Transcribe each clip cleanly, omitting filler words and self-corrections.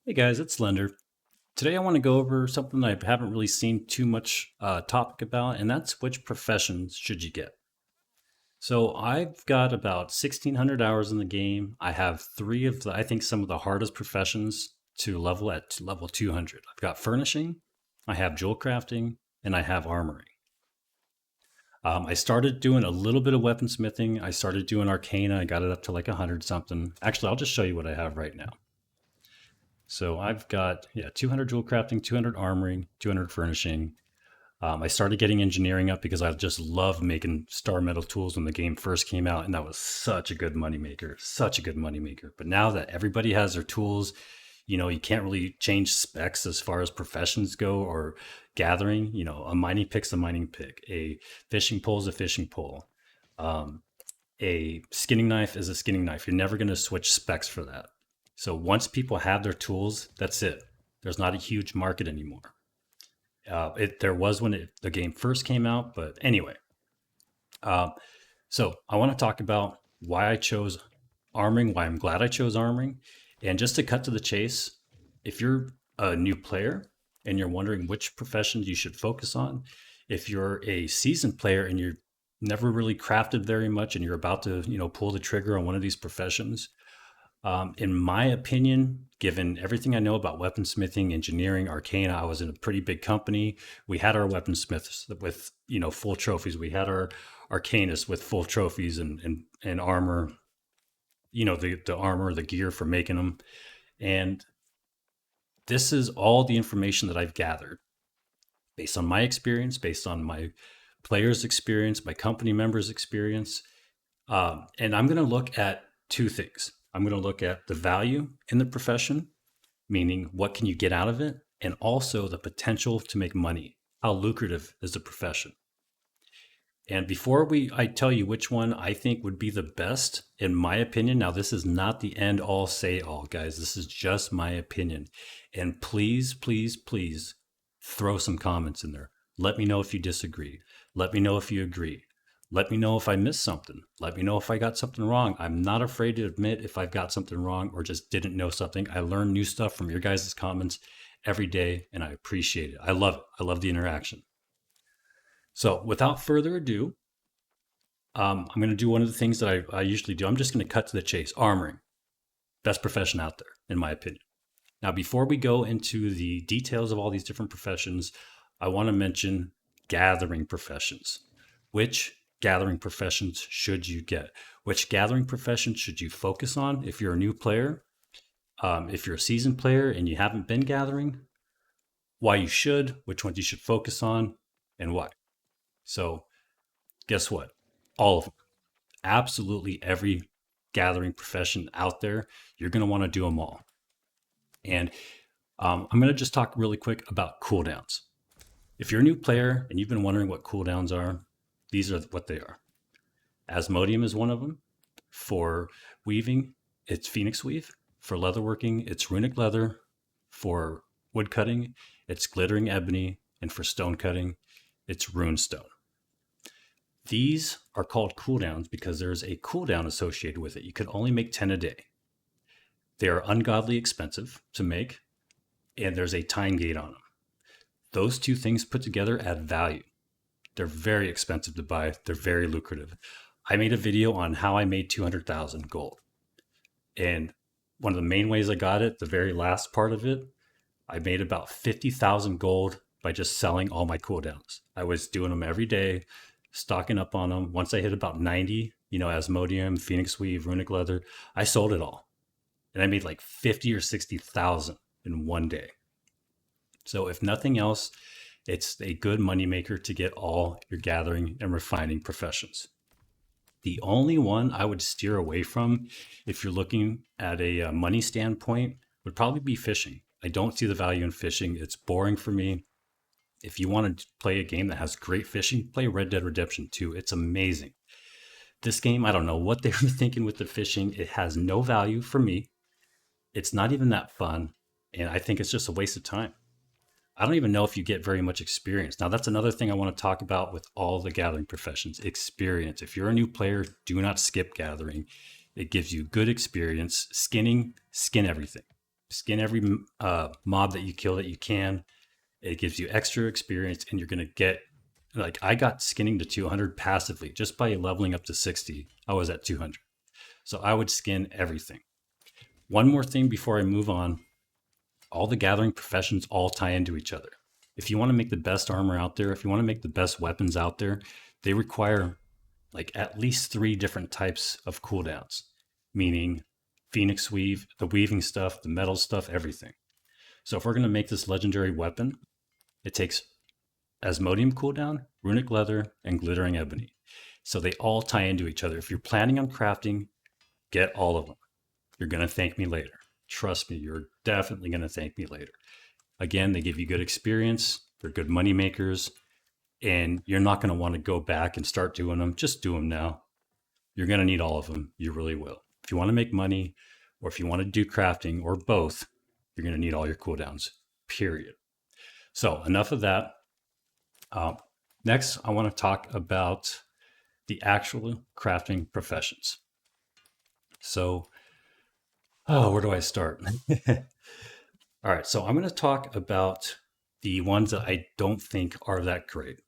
Hey guys, it's Lender. Today I want to go over something I haven't really seen too much topic about, and that's which professions should you get. So I've got about 1,600 hours in the game. I have three of I think some of the hardest professions to level at level 200. I've got furnishing, I have jewel crafting, and I have armory. I started doing a little bit of weaponsmithing. I started doing arcana. I got it up to like 100 something. Actually, I'll just show you what I have right now. So I've got, 200 jewel crafting, 200 armoring, 200 furnishing. I started getting engineering up because I just loved making star metal tools when the game first came out, and that was such a good moneymaker, such a good moneymaker. But now that everybody has their tools, you can't really change specs as far as professions go or gathering. A mining pick's a mining pick, a fishing pole is a fishing pole. Um, a skinning knife is a skinning knife. You're never going to switch specs for that. So once people have their tools, that's it. There's not a huge market anymore. There was when the game first came out, but anyway. Uh, so I want to talk about why I chose armoring, why I'm glad I chose armoring, and just to cut to the chase. If you're a new player and you're wondering which professions you should focus on, if you're a seasoned player and you're never really crafted very much and you're about to pull the trigger on one of these professions, in my opinion, given everything I know about weaponsmithing, engineering, arcana, I was in a pretty big company. We had our weaponsmiths with full trophies. We had our arcanists with full trophies and armor. The armor, the gear for making them, and this is all the information that I've gathered based on my experience, based on my players' experience, my company members' experience, and I'm going to look at two things. I'm going to look at the value in the profession, meaning what can you get out of it, and also the potential to make money. How lucrative is the profession? And before I tell you which one I think would be the best, in my opinion, now this is not the end all say all, guys. This is just my opinion. And please, please, please throw some comments in there. Let me know if you disagree. Let me know if you agree. Let me know if I missed something. Let me know if I got something wrong. I'm not afraid to admit if I've got something wrong or just didn't know something. I learn new stuff from your guys' comments every day, and I appreciate it. I love it. I love the interaction. So without further ado, I'm going to do one of the things that I usually do. I'm just going to cut to the chase. Armoring, best profession out there, in my opinion. Now, before we go into the details of all these different professions, I want to mention gathering professions. Which gathering professions should you get? Which gathering professions should you focus on if you're a new player? If you're a seasoned player and you haven't been gathering, why you should, which ones you should focus on, and why. So, guess what? All of them. Absolutely every gathering profession out there, you're going to want to do them all. And I'm going to just talk really quick about cooldowns. If you're a new player and you've been wondering what cooldowns are, these are what they are. Asmodium is one of them. For weaving, it's Phoenix Weave. For leatherworking, it's Runic Leather. For wood cutting, it's Glittering Ebony. And for stone cutting, it's Runestone. These are called cooldowns because there's a cooldown associated with it. You can only make 10 a day. They are ungodly expensive to make, and there's a time gate on them. Those two things put together add value. They're very expensive to buy. They're very lucrative. I made a video on how I made 200,000 gold. And one of the main ways I got it, the very last part of it, I made about 50,000 gold by just selling all my cooldowns. I was doing them every day, stocking up on them. Once I hit about 90, Asmodium, Phoenix Weave, Runic Leather, I sold it all. And I made like 50 or 60,000 in one day. So if nothing else, it's a good moneymaker to get all your gathering and refining professions. The only one I would steer away from if you're looking at a money standpoint would probably be fishing. I don't see the value in fishing. It's boring for me. If you want to play a game that has great fishing, play Red Dead Redemption 2. It's amazing. This game, I don't know what they were thinking with the fishing. It has no value for me. It's not even that fun. And I think it's just a waste of time. I don't even know if you get very much experience. Now, that's another thing I want to talk about with all the gathering professions, experience. If you're a new player, do not skip gathering. It gives you good experience. Skinning, skin everything. Skin every mob that you kill that you can. It gives you extra experience, and you're going to get, like, I got skinning to 200 passively just by leveling up to 60. I was at 200. So I would skin everything. One more thing before I move on, all the gathering professions all tie into each other. If you want to make the best armor out there, if you want to make the best weapons out there, they require like at least 3 different types of cooldowns, meaning Phoenix Weave, the weaving stuff, the metal stuff, everything. So if we're going to make this legendary weapon, it takes Asmodium cooldown, Runic Leather, and Glittering Ebony. So they all tie into each other. If you're planning on crafting, get all of them. You're going to thank me later. Trust me, you're definitely going to thank me later. Again, they give you good experience. They're good money makers. And you're not going to want to go back and start doing them. Just do them now. You're going to need all of them. You really will. If you want to make money, or if you want to do crafting, or both, you're going to need all your cooldowns, period. So enough of that. Next, I want to talk about the actual crafting professions. So, where do I start? All right, so I'm going to talk about the ones that I don't think are that great.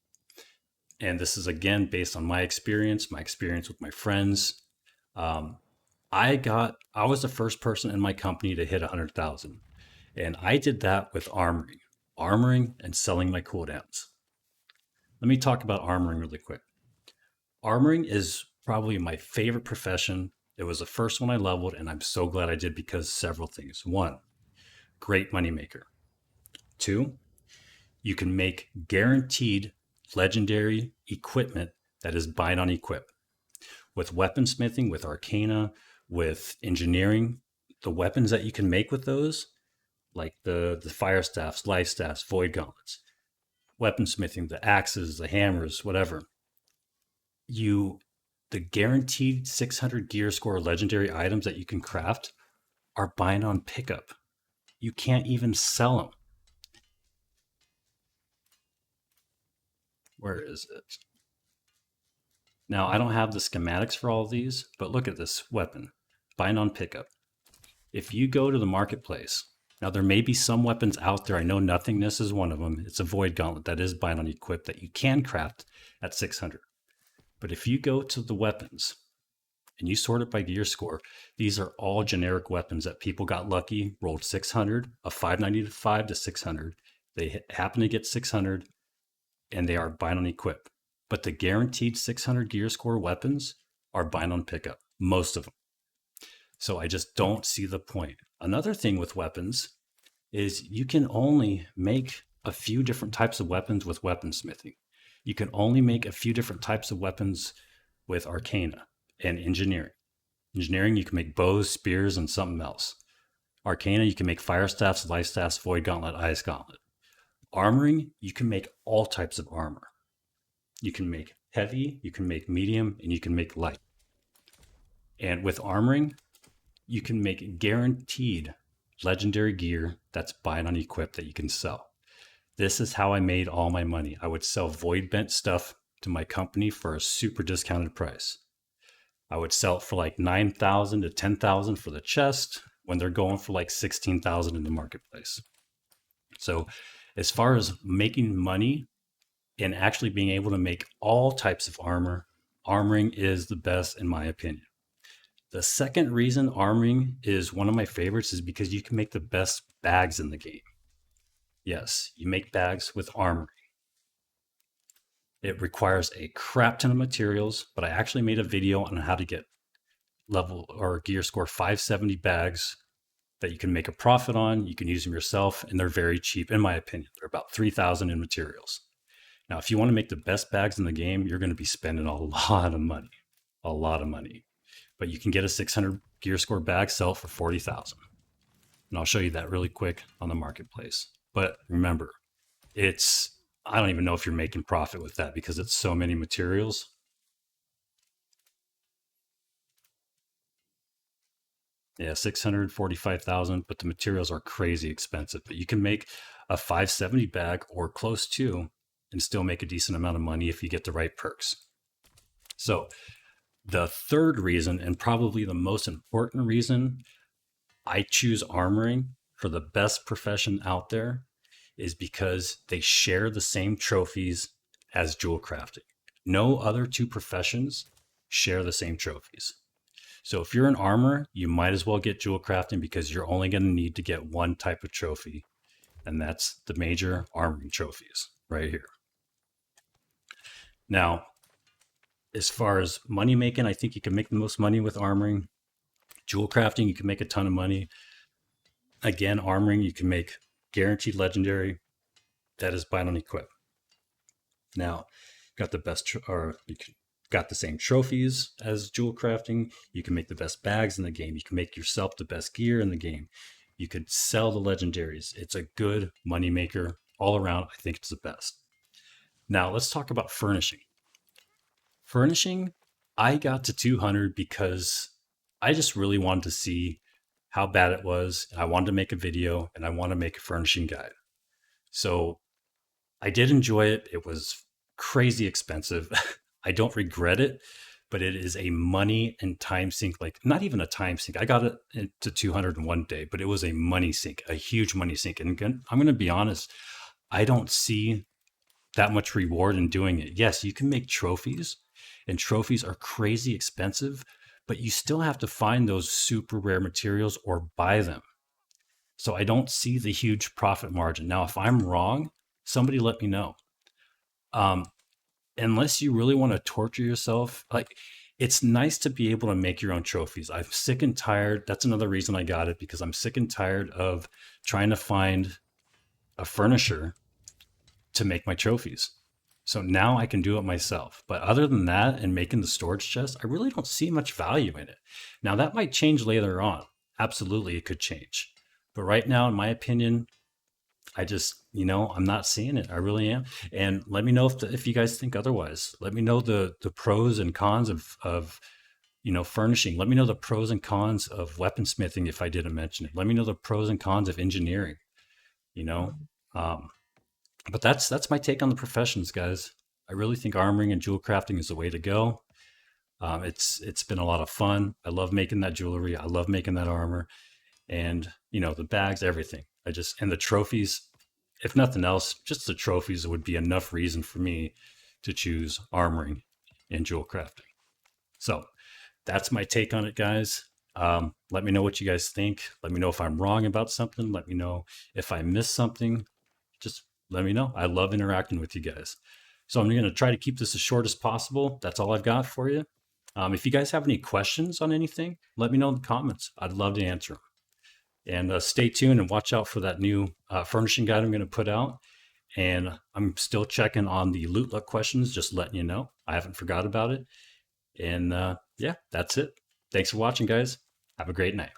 And this is, again, based on my experience with my friends. I was the first person in my company to hit 100,000. And I did that with armoring and selling my cooldowns. Let me talk about armoring really quick. Armoring is probably my favorite profession. It was the first one I leveled, and I'm so glad I did because several things. 1, great moneymaker. 2, you can make guaranteed legendary equipment that is bind on equip. With weaponsmithing, with arcana, with engineering, the weapons that you can make with those, like the fire staffs, life staffs, void gauntlets, weaponsmithing, the axes, the hammers, whatever, the guaranteed 600 gear score legendary items that you can craft are bind on pickup. You can't even sell them. Where is it? Now, I don't have the schematics for all of these, but look at this weapon, bind on pickup. If you go to the marketplace, now there may be some weapons out there. I know Nothingness is one of them. It's a void gauntlet that is bind on equip that you can craft at 600. But if you go to the weapons and you sort it by gear score, these are all generic weapons that people got lucky, rolled 600, a 595 to 600. They happen to get 600, and they are bind on equip. But the guaranteed 600 gear score weapons are bind on pickup, most of them. So I just don't see the point. Another thing with weapons is you can only make a few different types of weapons with weaponsmithing. You can only make a few different types of weapons with arcana and engineering. Engineering, you can make bows, spears, and something else. Arcana, you can make fire staffs, life staffs, void gauntlet, ice gauntlet. Armoring, you can make all types of armor. You can make heavy, you can make medium, and you can make light. And with armoring, you can make guaranteed legendary gear that's bind on equip that you can sell. This is how I made all my money. I would sell void bent stuff to my company for a super discounted price. I would sell it for like 9,000 to 10,000 for the chest when they're going for like 16,000 in the marketplace. So as far as making money and actually being able to make all types of armor, armoring is the best in my opinion. The second reason armoring is one of my favorites is because you can make the best bags in the game. Yes, you make bags with armoring. It requires a crap ton of materials, but I actually made a video on how to get level or gear score 570 bags that you can make a profit on. You can use them yourself, and they're very cheap, in my opinion. They're about 3,000 in materials. Now, if you want to make the best bags in the game, you're going to be spending a lot of money, But you can get a 600 gear score bag, sell it for 40,000. And I'll show you that really quick on the marketplace. But remember, I don't even know if you're making profit with that because it's so many materials. Yeah, 645,000, but the materials are crazy expensive. But you can make a 570 bag or close to and still make a decent amount of money if you get the right perks. So the third reason, and probably the most important reason I choose armoring for the best profession out there is because they share the same trophies as jewel crafting. No other two professions share the same trophies. So if you're an armor, you might as well get jewel crafting because you're only going to need to get one type of trophy, and that's the major armoring trophies right here. Now, as far as money making, I think you can make the most money with armoring. Jewel crafting, you can make a ton of money. Again, armoring, you can make guaranteed legendary. That is buy on equip. Now, got the best, or you got the same trophies as jewel crafting. You can make the best bags in the game. You can make yourself the best gear in the game. You could sell the legendaries. It's a good money maker all around. I think it's the best. Now, let's talk about furnishing. Furnishing, I got to 200 because I just really wanted to see how bad it was. I wanted to make a video and I want to make a furnishing guide. So I did enjoy it. It was crazy expensive. I don't regret it, but it is a money and time sink. Like not even a time sink. I got it to 200 in one day, but it was a money sink, a huge money sink. And again, I'm going to be honest, I don't see that much reward in doing it. Yes, you can make trophies, and trophies are crazy expensive, but you still have to find those super rare materials or buy them. So I don't see the huge profit margin. Now, if I'm wrong, somebody let me know. Unless you really want to torture yourself, like it's nice to be able to make your own trophies. I'm sick and tired. That's another reason I got it, because I'm sick and tired of trying to find a furnisher to make my trophies. So now I can do it myself. But other than that and making the storage chest, I really don't see much value in it. Now that might change later on. Absolutely, it could change. But right now, in my opinion, I just, I'm not seeing it. I really am. And let me know if you guys think otherwise. Let me know the pros and cons of furnishing. Let me know the pros and cons of weaponsmithing if I didn't mention it. Let me know the pros and cons of engineering. But that's my take on the professions, guys. I really think armoring and jewel crafting is the way to go. It's been a lot of fun. I love making that jewelry. I love making that armor, and the bags, everything. And the trophies. If nothing else, just the trophies would be enough reason for me to choose armoring and jewel crafting. So that's my take on it, guys. Let me know what you guys think. Let me know if I'm wrong about something. Let me know if I missed something. Just let me know. I love interacting with you guys. So I'm going to try to keep this as short as possible. That's all I've got for you. If you guys have any questions on anything, let me know in the comments. I'd love to answer them. And stay tuned and watch out for that new furnishing guide I'm going to put out. And I'm still checking on the loot luck questions, just letting you know. I haven't forgot about it. And yeah, that's it. Thanks for watching, guys. Have a great night.